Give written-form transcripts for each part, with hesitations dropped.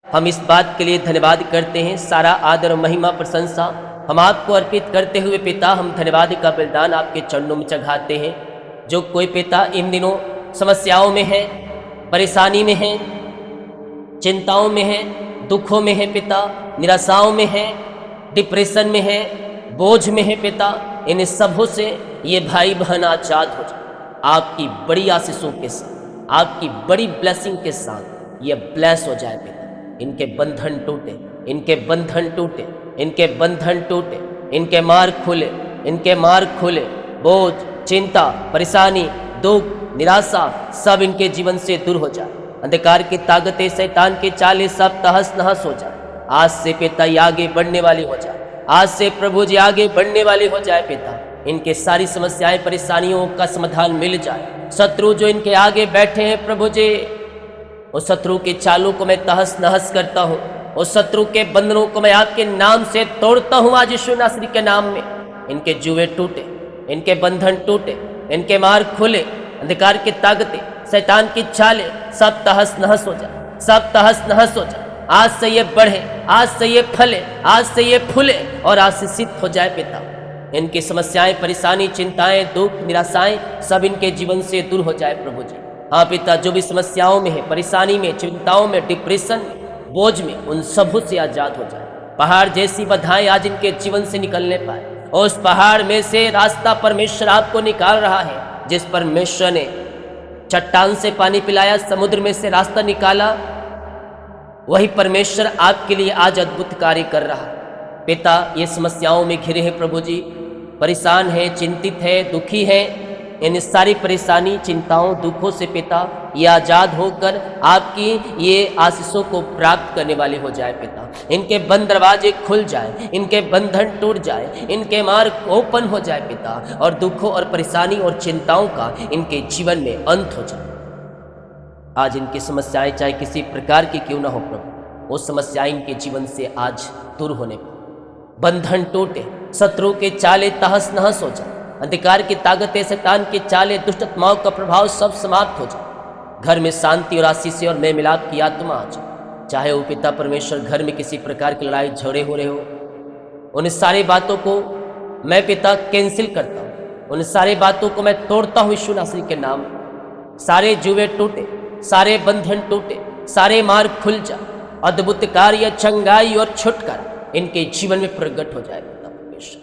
हम इस बात के लिए धन्यवाद करते हैं। सारा आदर महिमा प्रशंसा हम आपको अर्पित करते हुए पिता हम धन्यवाद का बलिदान आपके चरणों में चढ़ाते हैं। जो कोई पिता इन दिनों समस्याओं में है, परेशानी में है, चिंताओं में है, दुखों में है पिता, निराशाओं में है, डिप्रेशन में है, बोझ में है पिता, इन सबों से ये भाई बहन आजाद हो जाए आपकी बड़ी आशीषों के साथ, आपकी बड़ी ब्लेसिंग के साथ ये ब्लेस हो जाए पिता। इनके बंधन टूटे, इनके बंधन टूटे, इनके बंधन टूटे, इनके मार्ग खुले, इनके मार्ग खुले। बोझ, चिंता, परेशानी, दुख, निराशा सब इनके जीवन से दूर हो जाए। अंधकार की ताकतें, शैतान के चाले सब तहस नहस हो जाए। आज से पिता ये आगे बढ़ने वाली हो जाए। आज से प्रभु जी आगे बढ़ने वाली हो जाए पिता। इनके सारी समस्याएं, परेशानियों का समाधान मिल जाए। शत्रु जो इनके आगे बैठे हैं प्रभु जी, उस शत्रु के चालों को मैं तहस नहस करता हूँ। उस शत्रु के बंधनों को मैं आपके नाम से तोड़ता हूँ आज यीशु नासरी के नाम में। इनके जुए टूटे, इनके बंधन टूटे, इनके मार्ग खुले। अंधकार की ताकतें, शैतान की चालें सब तहस नहस हो जाए, सब तहस नहस हो जाए। आज से ये बढ़े, आज से ये फले, आज से ये फूले और आशीषित हो जाए पिता। इनकी समस्याएं, परेशानी, चिंताएं, दुख, निराशाएं सब इनके जीवन से दूर हो जाए प्रभु जी। हाँ पिता, जो भी समस्याओं में है, परेशानी में, चिंताओं में, डिप्रेशन में, बोझ में, उन सबों से आजाद हो जाए। पहाड़ जैसी बाधाएं आज इनके जीवन से निकलने पाए और उस पहाड़ में से रास्ता परमेश्वर आपको निकाल रहा है। जिस परमेश्वर ने चट्टान से पानी पिलाया, समुद्र में से रास्ता निकाला, वही परमेश्वर आपके लिए आज अद्भुत कार्य कर रहा है पिता। ये समस्याओं में घिरे हैं प्रभु जी, परेशान है, चिंतित है, दुखी है। इन सारी परेशानी, चिंताओं, दुखों से पिता ये आज़ाद होकर आपकी ये आशीषों को प्राप्त करने वाले हो जाए पिता। इनके बंद दरवाजे खुल जाए, इनके बंधन टूट जाए, इनके मार्ग ओपन हो जाए पिता, और दुखों और परेशानी और चिंताओं का इनके जीवन में अंत हो जाए। आज इनकी समस्याएं चाहे किसी प्रकार की क्यों ना हो प्रभु, वो समस्याएं इनके जीवन से आज दूर होने पर बंधन टूटे, शत्रु के चाले तहस नहस हो जाए, अंधकार की ताकतें, शैतान के चाले, दुष्ट आत्माओं का प्रभाव सब समाप्त हो जाए। घर में शांति और आशीष और मेल मिलाप की आत्मा आ जाए। चाहे वो पिता परमेश्वर घर में किसी प्रकार की लड़ाई झगड़े हो रहे हो, उन सारी बातों को मैं पिता कैंसिल करता हूँ, उन सारी बातों को मैं तोड़ता हूँ यीशु नासरी के नाम में। सारे जुए टूटे, सारे बंधन टूटे, सारे मार्ग खुल जाए। अद्भुत कार्य, चंगाई और छुटकारा इनके जीवन में प्रकट हो जाए पिता परमेश्वर।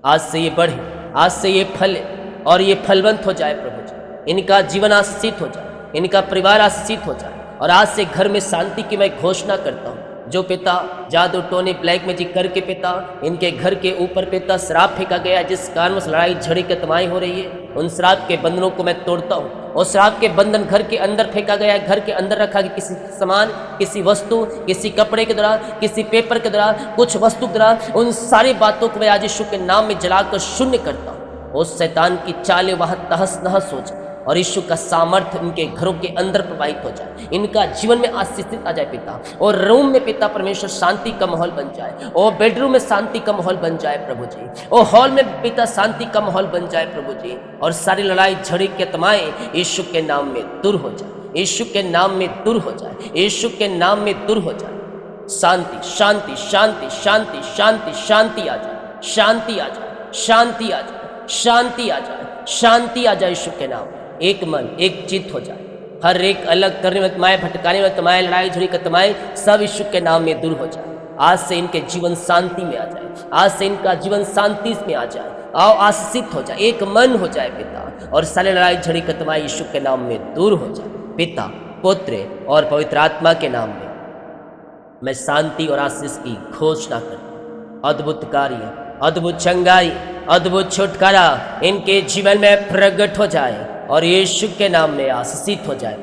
आज से ये बढ़े, आज से ये फले और ये फलवंत हो जाए प्रभु जी। इनका जीवन आशीषित हो जाए, इनका परिवार आशीषित हो जाए, और आज से घर में शांति की मैं घोषणा करता हूँ। जो पिता जादू, टोने, ब्लैक मैजिक करके पिता इनके घर के ऊपर पिता श्राप फेंका गया, जिस कारण उस लड़ाई झगड़े की तमाई हो रही है, उन श्राप के बंधनों को मैं तोड़ता हूँ। और श्राप के बंधन घर के अंदर फेंका गया है, घर के अंदर रखा गया, किसी सामान, किसी वस्तु, किसी कपड़े के द्वारा, किसी पेपर के द्वारा, कुछ वस्तु के द्वारा, उन सारी बातों को मैं आज यीशु के नाम में जलाकर शून्य करता हूँ। उस शैतान की चालें वहाँ तहस नहस हो जाए और यीशु का सामर्थ्य इनके घरों के अंदर प्रवाहित हो जाए। इनका जीवन में आशीषित आ जाए पिता, और रूम में पिता परमेश्वर शांति का माहौल बन जाए, और बेडरूम में शांति का माहौल बन जाए प्रभु जी, और हॉल में पिता शांति का माहौल बन जाए प्रभु जी, और सारी लड़ाई झगड़े के तमाएं यीशु के नाम में दूर हो जाए, यीशु के नाम में दूर हो जाए, यीशु के नाम में दूर हो जाए। शांति शांति शांति शांति शांति शांति आ जाए, शांति आ जाए, शांति आ जाए, शांति आ जाए, शांति आ जाए यीशु के नाम। एक मन, एक चित्त हो जाए। हर एक अलग करने में तमाएं, भटकाने में तमाएं, लड़ाई झगड़ी का तमाएं सब यीशु के नाम में दूर हो जाए। आज से इनके जीवन शांति में आ जाए, आज से इनका जीवन शांति में आ जाए, आओ आशीषित हो जाए, एक मन हो जाए पिता, और सारे लड़ाई झगड़ी का तमाएं यीशु के नाम में दूर हो जाए। पिता, पुत्र और पवित्र आत्मा के नाम में मैं शांति और आशीष की घोषणा करता हूँ। अद्भुत कार्य, अद्भुत चंगाई, अद्भुत छुटकारा इनके जीवन में प्रकट हो जाए और यीशु के नाम में आशीषित हो जाए।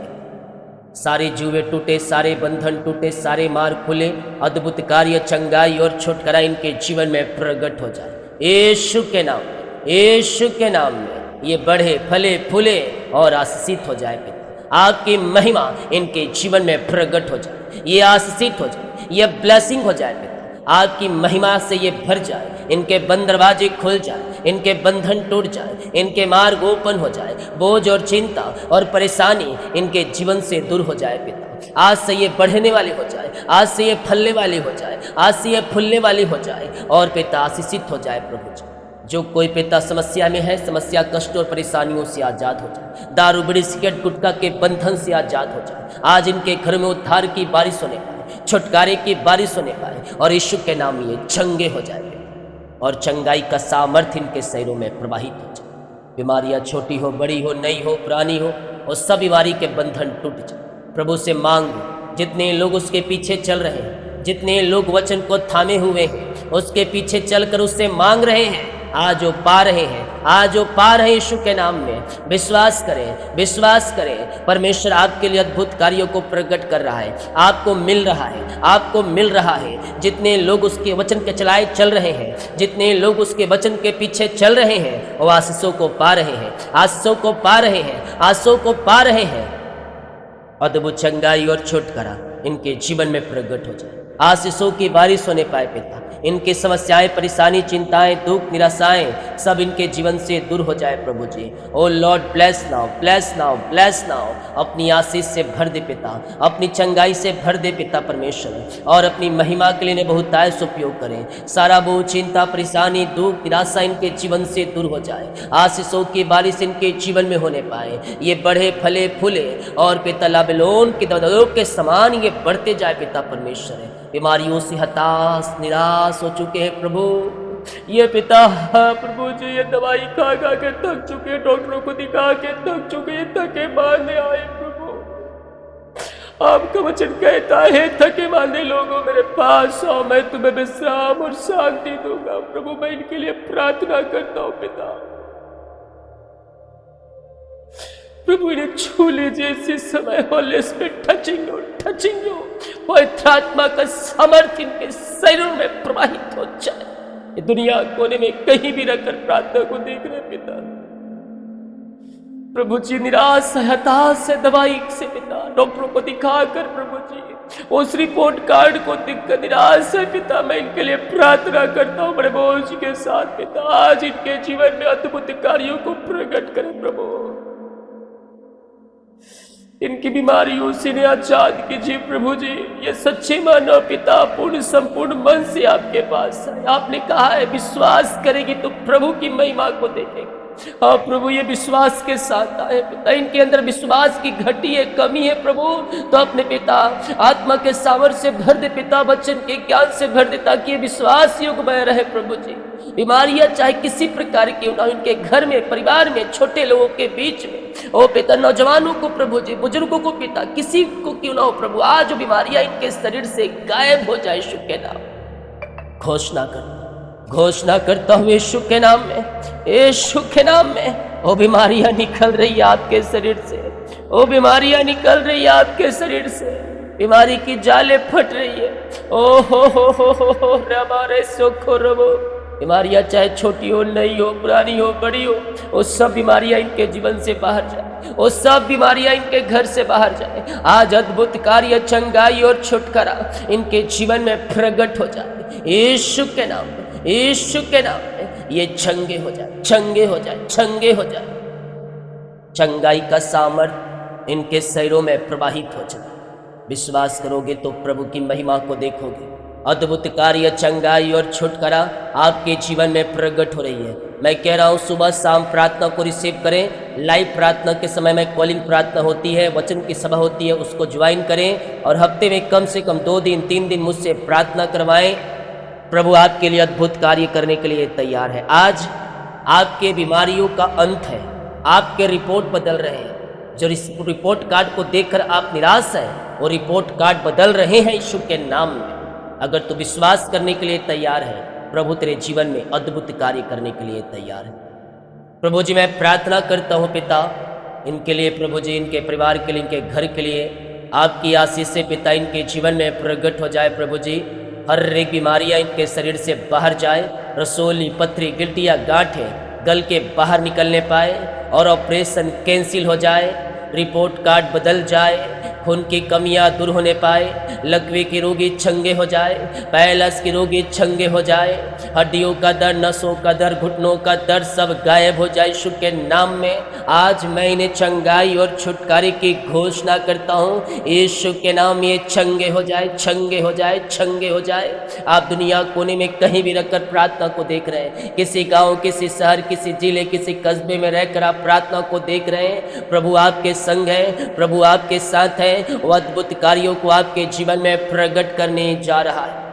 सारे जुए टूटे, सारे बंधन टूटे, सारे मार्ग खुले, अद्भुत कार्य, चंगाई और छुटकारा इनके जीवन में प्रकट हो जाए यीशु के नाम में। यीशु के नाम में ये बढ़े, फले, फूले और आशीषित हो जाए पिता। आपकी महिमा इनके जीवन में प्रकट हो जाए, ये आशीषित हो जाए, ये ब्लेसिंग हो जाए पिता। आपकी महिमा से ये भर जाए, इनके बंद दरवाजे खुल जाए, इनके बंधन टूट जाए, इनके मार्ग ओपन हो जाए, बोझ और चिंता और परेशानी इनके जीवन से दूर हो जाए पिता। आज से ये बढ़ने वाले हो जाए, आज से ये फलने वाले हो जाए, आज से ये फूलने वाले हो जाए और पिता आशीषित हो जाए प्रभु जी। जो कोई पिता समस्या में है, समस्या कष्ट और परेशानियों से आजाद हो जाए, दारू बीड़ी सिगरेट गुटखा के बंधन से आजाद हो जाए। आज इनके घर में उद्धार की बारिश होने पाए, छुटकारे की बारिश होने पाए और यीशु के नाम में ये चंगे हो जाए और चंगाई का सामर्थ्य इनके शरीरों में प्रवाहित हो जाए। बीमारियां छोटी हो, बड़ी हो, नई हो, पुरानी हो, और सब बीमारी के बंधन टूट जाए। प्रभु से मांगो, जितने लोग उसके पीछे चल रहे हैं, जितने लोग वचन को थामे हुए हैं, उसके पीछे चलकर उससे मांग रहे हैं, आज वो पा रहे हैं, आज वो पा रहे हैं यीशु के नाम में। विश्वास करें, विश्वास करें, परमेश्वर आपके लिए अद्भुत कार्यों को प्रकट कर रहा है, आपको मिल रहा है, आपको मिल रहा है। जितने लोग उसके वचन के चलाए चल रहे हैं, जितने लोग उसके वचन के पीछे चल रहे हैं, वो आशीषों को पा रहे हैं, आशीषों को पा रहे हैं, आशीषों को पा रहे हैं। अद्भुत चंगाई और छुटकारा इनके जीवन में प्रकट हो जाए, आशीषों की बारिश होने पाए पिता। इनकी समस्याएं, परेशानी, चिंताएं, दुख, निराशाएं सब इनके जीवन से दूर हो जाए प्रभु जी। Oh lord bless now, bless now, bless now. अपनी आशीष से भर दे पिता, अपनी चंगाई से भर दे पिता परमेश्वर, और अपनी महिमा के लिए बहुतायत उपयोग करें। सारा बोझ, चिंता, परेशानी, दुख, निराशा इनके जीवन से दूर हो जाए, आशीषों की बारिश इनके जीवन में होने पाए। ये बढ़े, फले, फूले और पिता बाबिलोन के दरों के समान ये बढ़ते जाए पिता परमेश्वर। बीमारियों से हताश, निराश हो चुके हैं प्रभु ये पिता। प्रभु जी ये दवाई खा खा के थक चुके, डॉक्टरों को दिखा के थक चुके, थके मारने आए प्रभु। आपका वचन कहता है, थके मारने लोगों मेरे पास आओ, मैं तुम्हें विश्राम और शांति दूंगा। प्रभु मैं इनके लिए प्रार्थना करता हूँ पिता, प्रभु इन्हें छू लीजिए इसी समय। होली स्पिरिट टचिंग लो, टचिंग लो। पवित्र आत्मा का सामर्थ्य इनके शरीरों में प्रवाहित हो जाए। ये दुनिया कोने में कहीं भी रहकर प्रार्थना को देख रहे पिता, प्रभु जी निराश हताश से दवाई से पिता, डॉक्टरों को दिखाकर प्रभु जी उस रिपोर्ट कार्ड को देखकर निराश है पिता। मैं इनके लिए प्रार्थना करता हूँ बड़े बोझ के साथ पिता, आज इनके जीवन में अद्भुत कार्यों को प्रकट करें प्रभु। इनकी बीमारियों से आजाद कीजिए प्रभु जी। ये सच्चे मानव पिता पूर्ण संपूर्ण मन से आपके पास है। आपने कहा है विश्वास करेगी तो प्रभु की महिमा को देखेगी। हाँ प्रभु ये विश्वास के साथ आए पिता, इनके अंदर विश्वास की घटी है, कमी है प्रभु, तो अपने पिता आत्मा के सामर्थ्य से भर दे पिता, वचन के ज्ञान से भर दे ताकि ये विश्वास युगमय रहे प्रभु जी। बीमारियां चाहे किसी प्रकार की ना, इनके घर में, परिवार में, छोटे लोगों के बीच में, ओ पिता नौजवानों को प्रभु जी, बुजुर्गों को पिता, किसी को क्यों ना हो प्रभु, आज जो बीमारियां इनके शरीर से गायब हो जाए यीशु के नाम। घोषणा करता हूँ यीशु के नाम में, यीशु के नाम में वो बीमारियां निकल रही है आपके शरीर से, वो बीमारियां निकल रही है आपके शरीर से, बीमारी की जाले फट रही है। ओ हो हमारे सुखो रबो। बीमारियां चाहे छोटी हो, नई हो, पुरानी हो, बड़ी हो, वो सब बीमारियां इनके जीवन से बाहर जाए, वो सब बीमारियां इनके घर से बाहर जाए। आज अद्भुत कार्य, चंगाई और छुटकारा इनके जीवन में प्रकट हो जाए यीशु के नाम में, यीशु के नाम में। ये चंगे हो जाए, चंगे हो जाए, चंगे हो जाए। चंगाई का सामर्थ्य इनके शरीरों में प्रवाहित हो जाए। विश्वास करोगे तो प्रभु की महिमा को देखोगे। अद्भुत कार्य, चंगाई और छुटकारा आपके जीवन में प्रकट हो रही है। मैं कह रहा हूँ सुबह शाम प्रार्थना को रिसीव करें। लाइव प्रार्थना के समय में कॉलिंग प्रार्थना होती है, वचन की सभा होती है, उसको ज्वाइन करें और हफ्ते में कम से कम 2 दिन 3 दिन मुझसे प्रार्थना करवाएं। प्रभु आपके लिए अद्भुत कार्य करने के लिए तैयार है। आज आपके बीमारियों का अंत है, आपके रिपोर्ट बदल रहे हैं। जो रिपोर्ट कार्ड को देखकर आप निराश हैं, वो रिपोर्ट कार्ड बदल रहे हैं यीशु के नाम में। अगर तू विश्वास करने के लिए तैयार है, प्रभु तेरे जीवन में अद्भुत कार्य करने के लिए तैयार है। प्रभु जी मैं प्रार्थना करता हूँ पिता, इनके लिए प्रभु जी, इनके परिवार के लिए, इनके घर के लिए आपकी आशीष से पिता इनके जीवन में प्रकट हो जाए प्रभु जी। हर एक बीमारियां इनके शरीर से बाहर जाए, रसोली, पथरी, गिल्टियाँ, गांठें गल के बाहर निकलने पाए और ऑपरेशन कैंसिल हो जाए, रिपोर्ट कार्ड बदल जाए। उनकी कमियां दूर होने पाए, लकवे के रोगी चंगे हो जाए, पैलस के रोगी चंगे हो जाए, हड्डियों का दर्द, नसों का दर्द, घुटनों का दर्द सब गायब हो जाए। यीशु के नाम में आज मैं इन्हें चंगाई और छुटकारे की घोषणा करता हूँ। यीशु के नाम ये चंगे हो जाए, चंगे हो जाए, चंगे हो जाए। आप दुनिया कोने में कहीं भी रखकर प्रार्थना को देख रहे हैं, किसी गांव, किसी शहर, किसी जिले, किसी कस्बे में रहकर आप प्रार्थना को देख रहे हैं। प्रभु आपके संग है, प्रभु आपके साथ है, वो अद्भुत कार्यों को आपके जीवन में प्रकट करने जा रहा है।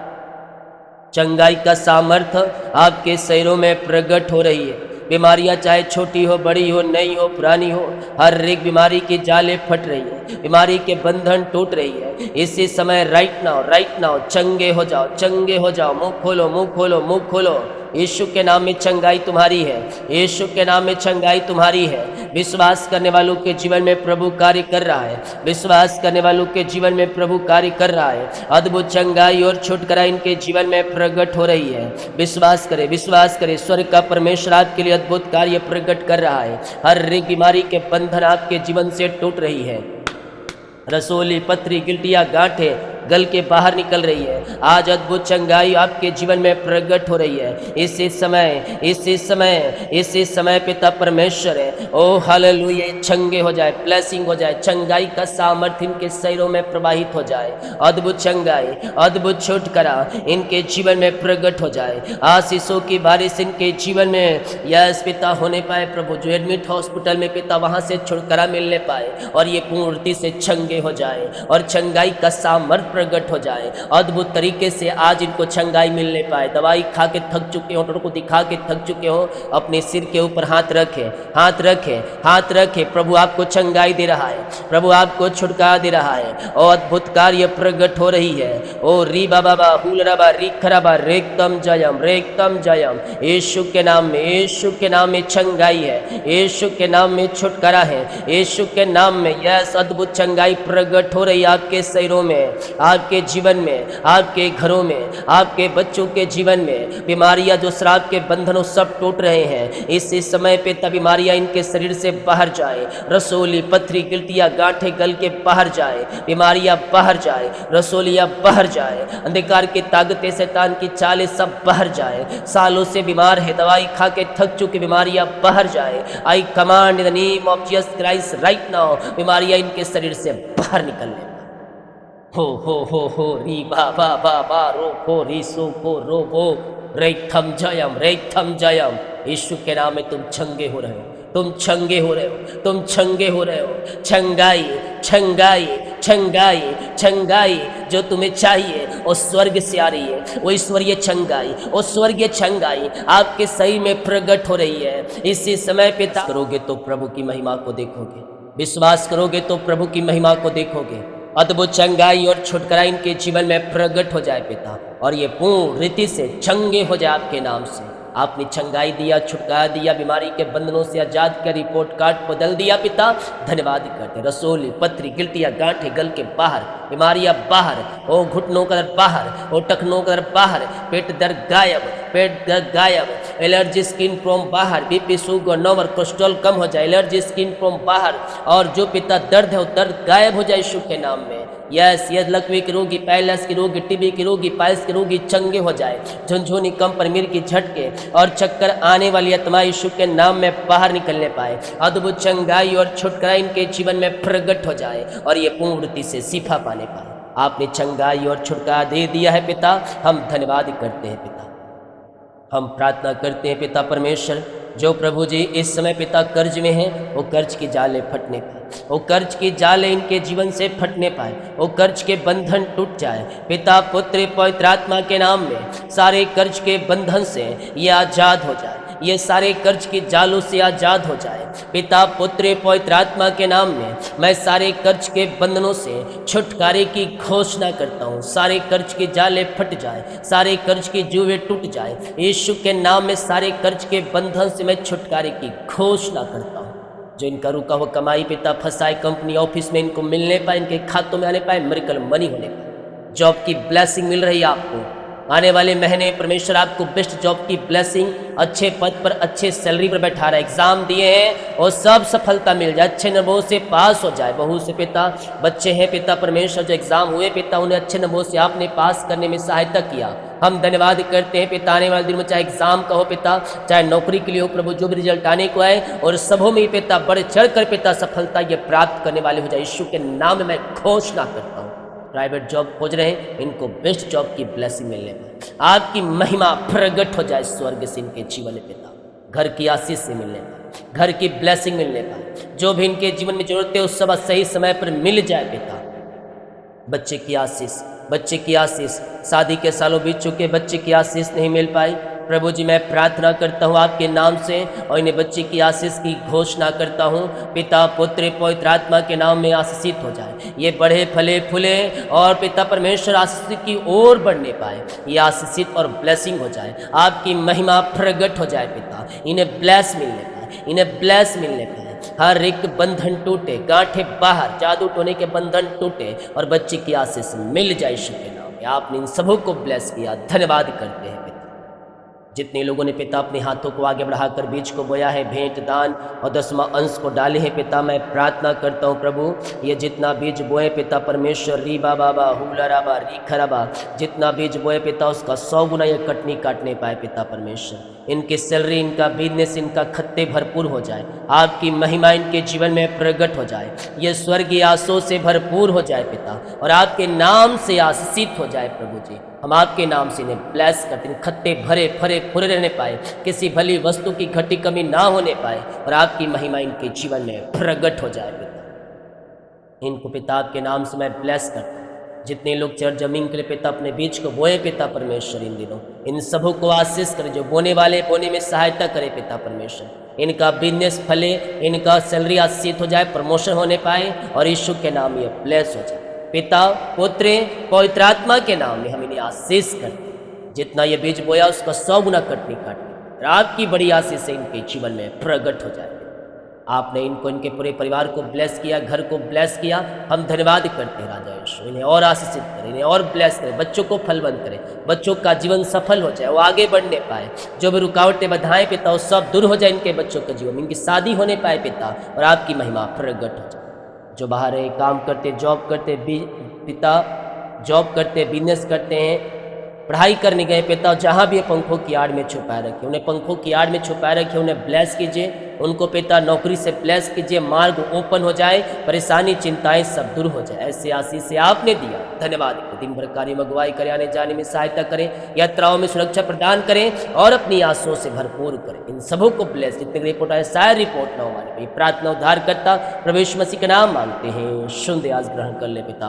चंगाई का सामर्थ्य आपके शरीरों में प्रकट हो रही है। बीमारियां चाहे छोटी हो, बड़ी हो, नई हो, पुरानी हो, हर एक बीमारी की जाले फट रही है, बीमारी के बंधन टूट रही है। इसी समय राइट नाउ चंगे हो जाओ, चंगे हो जाओ। मुंह खोलो, मुंह खोलो, मुंह खोलो। यीशु के नाम में चंगाई तुम्हारी है, यीशु के नाम में चंगाई तुम्हारी है। विश्वास करने वालों के जीवन में प्रभु कार्य कर रहा है, विश्वास करने वालों के जीवन में प्रभु कार्य कर रहा है। अद्भुत चंगाई और छुटकारा इनके जीवन में प्रकट हो रही है। विश्वास करें, विश्वास करें। स्वर्ग का परमेश्वर आपके लिए अद्भुत कार्य प्रकट कर रहा है। हर एक बीमारी के बंधन आपके जीवन से टूट रही है। रसोली, पथरी, गिल्टियाँ, गांठें गल के बाहर निकल रही है। आज अद्भुत चंगाई आपके जीवन में प्रकट हो रही है। इसी समय पिता परमेश्वर है। ओ हालेलुया, चंगे हो जाए, ब्लेसिंग हो जाए, चंगाई का सामर्थ्य इनके शरीरों में प्रवाहित हो जाए। अद्भुत चंगाई, अद्भुत छुटकारा इनके जीवन में प्रकट हो जाए। आशीषों की बारिश इनके जीवन में यस पिता होने पाए। प्रभु जो एडमिट हॉस्पिटल में पिता वहां से छुटकारा मिलने पाए और ये पूर्णति से चंगे हो जाए और चंगाई का सामर्थ्य प्रकट हो जाए। अद्भुत तरीके से आज इनको चंगाई मिलने पाए। दवाई खा के थक चुके हो, डॉक्टर को दिखा के थक चुके हो, अपने सिर के ऊपर हाथ रखे, हाथ रखे, हाथ रखे। प्रभु आपको चंगाई दे रहा है, प्रभु आपको छुटकारा दे रहा है और अद्भुत कार्य प्रकट हो रही है। ओ री बाबा हुल रबा री खराबा रेकतम जयम, रेकतम जयम। यीशु के नाम में, यीशु के नाम में चंगाई है, यीशु के नाम में छुटकारा है, यीशु के नाम में यस अद्भुत चंगाई प्रकट हो रही है आपके शरीरों में, आपके जीवन में, आपके घरों में, आपके बच्चों के जीवन में। बीमारियां जो श्राप के बंधनों सब टूट रहे हैं, इसी समय पे तब बीमारियां इनके शरीर से बाहर जाए। रसोली, पथरी, गिल्टियां, गांठें गल के बाहर जाए, बीमारियां बाहर जाए, रसोलियां बाहर जाए, अंधकार की ताकतें, शैतान की चालें सब बाहर जाए। सालों से बीमार है, दवाई खा के थक चुकी, बीमारियां बाहर जाए। आई command in the name of Jesus Christ right now, बीमारियां इनके शरीर से बाहर निकलने हो री बा रो को री सो को रो वो रेथम जयम, रेथम जयम। यीशु के नाम में तुम छंगे हो रहे हो, तुम छंगे हो रहे हो, तुम छंगे हो रहे हो। छंगाई, छंगाई, छंगाई, छंगाई जो तुम्हें चाहिए वो स्वर्ग से आ रही है। वो ईश्वरीय छंगाई, वो स्वर्गीय छंगाई आपके शरीर में प्रकट हो रही है। इसी समय पे करोगे तो प्रभु की महिमा को देखोगे, विश्वास करोगे तो प्रभु की महिमा को देखोगे। अद्भुत चंगाई और छुटकारा इनके जीवन में प्रकट हो जाए पिता, और ये पूर्ण रीति से चंगे हो जाए आपके नाम से। आपने चंगाई दिया, छुटकारा दिया, बीमारी के बंधनों से आजाद कर रिपोर्ट कार्ड बदल दिया पिता, धन्यवाद करते। रसोली, पथरी, गिल्टियां, गांठें गल के बाहर, बीमारियां बाहर, ओ घुटनों का दर्द बाहर, ओ टखनों का दर्द बाहर, पेट दर्द गायब, पेट दर्द गायब, एलर्जी स्किन प्रॉब्लम बाहर, बीपी, शुगर, नॉर्मल कोलेस्ट्रॉल कम हो जाए, एलर्जी स्किन प्रॉब्लम बाहर, और जो पिता दर्द है वो दर्द गायब हो जाए यीशु के नाम में। यस यस, लकवे के रोगी, पैलस के रोगी, टीबी के रोगी, पाइल्स के रोगी चंगे हो जाए। झुनझुनी, कंपन, मिर्गी की झटके और चक्कर आने वाली आत्मा यीशु के नाम में बाहर निकलने पाए। अद्भुत चंगाई और छुटकारा इनके जीवन में प्रकट हो जाए और ये पूर्णति से शिफा पाने पाए। आपने चंगाई और छुटकारा दे दिया है पिता, हम धन्यवाद करते हैं पिता। हम प्रार्थना करते हैं पिता परमेश्वर, जो प्रभु जी इस समय पिता कर्ज में हैं, वो कर्ज की जाले फटने पाए, वो कर्ज की जाले इनके जीवन से फटने पाए, वो कर्ज के बंधन टूट जाए। पिता, पुत्र, पवित्र आत्मा के नाम में सारे कर्ज के बंधन से ये आज़ाद हो जाए, ये सारे कर्ज की जालों से आज़ाद हो जाए। पिता, पुत्र, पवित्र आत्मा के नाम में मैं सारे कर्ज के बंधनों से छुटकारे की घोषणा करता हूँ। सारे कर्ज की जाले फट जाए, सारे कर्ज की जुएं टूट जाए। यीशु के नाम में सारे कर्ज के बंधन से मैं छुटकारे की घोषणा करता हूँ। जो इनका रुका हुआ कमाई पिता फंसाए, कंपनी ऑफिस में इनको मिलने पाए, इनके खातों में आने पाए, मिरेकल मनी होने पाए, जॉब की ब्लेसिंग मिल रही है आपको, आने वाले महीने परमेश्वर आपको बेस्ट जॉब की ब्लेसिंग, अच्छे पद पर अच्छे सैलरी पर बैठा रहा है। एग्जाम दिए हैं और सब सफलता मिल जाए, अच्छे नंबरों से पास हो जाए। बहू से पिता बच्चे हैं पिता परमेश्वर जो एग्जाम हुए पिता उन्हें अच्छे नंबरों से आपने पास करने में सहायता किया। हम धन्यवाद करते हैं पिता आने वाले दिन में चाहे एग्जाम का हो पिता, चाहे नौकरी के लिए हो प्रभु, जो भी रिजल्ट आने को आए और सबों में पिता बढ़ चढ़ कर पिता सफलता ये प्राप्त करने वाले हो जाए। यीशु के नाम में मैं घोषणा करता हूँ। प्राइवेट जॉब खोज रहे हैं इनको बेस्ट जॉब की ब्लेसिंग मिलने पाए, आपकी महिमा प्रकट हो जाए स्वर्ग से इनके जीवन में पिता, घर की आशीष से मिलने पाए, घर की ब्लेसिंग मिलने पाए, जो भी इनके जीवन में जरूरत है उस सब सही समय पर मिल जाए पिता। बच्चे की आशीष, बच्चे की आशीष, शादी के सालों बीत चुके बच्चे की आशीष नहीं मिल पाई प्रभु जी, मैं प्रार्थना करता हूँ आपके नाम से और इन्हें बच्चे की आशीष की घोषणा करता हूँ। पिता पुत्र पवित्र आत्मा के नाम में आशीषित हो जाए, ये बढ़े फले फूले और पिता परमेश्वर आशीष की ओर बढ़ने पाए, ये आशीषित और ब्लेसिंग हो जाए, आपकी महिमा प्रकट हो जाए पिता, इन्हें ब्लेस मिलने पाए, इन्हें ब्लेस मिलने पाए। हर एक बंधन टूटे, गांठें बाहर, जादू टोने के बंधन टूटे और बच्चे की आशीष मिल जाए यीशु के नाम में। आपने इन सबों को ब्लेस किया, धन्यवाद करते हैं पिता। जितने लोगों ने पिता अपने हाथों को आगे बढ़ाकर बीज को बोया है, भेंट दान और 10वां अंश को डाले हैं पिता, मैं प्रार्थना करता हूँ प्रभु ये जितना बीज बोए पिता परमेश्वर, री बाबा बा हुला राबा री खराबा, जितना बीज बोए पिता उसका 100 गुना ये कटनी काटने पाए पिता परमेश्वर। इनकी सैलरी, इनका बिजनेस, इनका खत्ते भरपूर हो जाए, आपकी महिमा इनके जीवन में प्रकट हो जाए, ये स्वर्गीय आशों से भरपूर हो जाए पिता और आपके नाम से आशीषित हो जाए प्रभु जी। हम आपके नाम से इन्हें ब्लेस करते हैं, खत्ते भरे फरे फुरे रहने पाए, किसी भली वस्तु की घटी कमी ना होने पाए और आपकी महिमा इनके जीवन में प्रकट हो जाए पिता। इनको पिता आपके नाम से मैं ब्लेस करता हूँ। जितने लोग चर जमीन के लिए पिता अपने बीज को बोए पिता परमेश्वर, इन दिनों इन सबों को आशीष करे, जो बोने वाले बोने में सहायता करे पिता परमेश्वर, इनका बिजनेस फले, इनका सैलरी आशीषित हो जाए, प्रमोशन होने पाए और यीशु के नाम ये ब्लेस हो जाए पिता पुत्र पवित्र आत्मा के नाम में हम इन्हें आशीष करते। जितना ये बीज बोया उसका 100 गुना कटनी काटनी, आपकी बड़ी आशीष से इनके जीवन में प्रकट हो जाए। आपने इनको इनके पूरे परिवार को ब्लेस किया, घर को ब्लेस किया, हम धन्यवाद करते हैं राजा यीशु। इन्हें और आशीषित करें, इन्हें और ब्लेस करें, बच्चों को फलवंत करें, बच्चों का जीवन सफल हो जाए, वो आगे बढ़ने पाए, जो भी रुकावटें बाधाएं पिता वो सब दूर हो जाए इनके बच्चों के जीवन में, इनकी शादी होने पाए पिता और आपकी महिमा प्रकट हो जाए। जो बाहर है काम करते, जॉब करते पिता, जॉब करते, बिजनेस करते हैं, पढ़ाई करने गए पिता, जहाँ भी पंखों की आड़ में छुपाए रखे, उन्हें पंखों की आड़ में छुपाए रखे, उन्हें ब्लेस कीजिए, उनको पिता नौकरी से ब्लेस कीजिए, मार्ग ओपन हो जाए, परेशानी चिंताएं सब दूर हो जाए, ऐसे आशीष से आपने दिया, धन्यवाद। दिन भर कार्य में अगुवाई करें, आने जाने में सहायता करें, यात्राओं में सुरक्षा प्रदान करें और अपनी आशों से भरपूर करें। इन सबों को ब्लेस, जितने रिपोर्ट आए शायद रिपोर्ट ना हो, प्रार्थना उद्धार करता प्रभु यीशु मसीह के नाम मांगते हैं, शुद्ध आज ग्रहण कर ले पिता,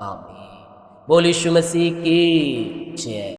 आमीन। बोल यीशु मसीह की जय।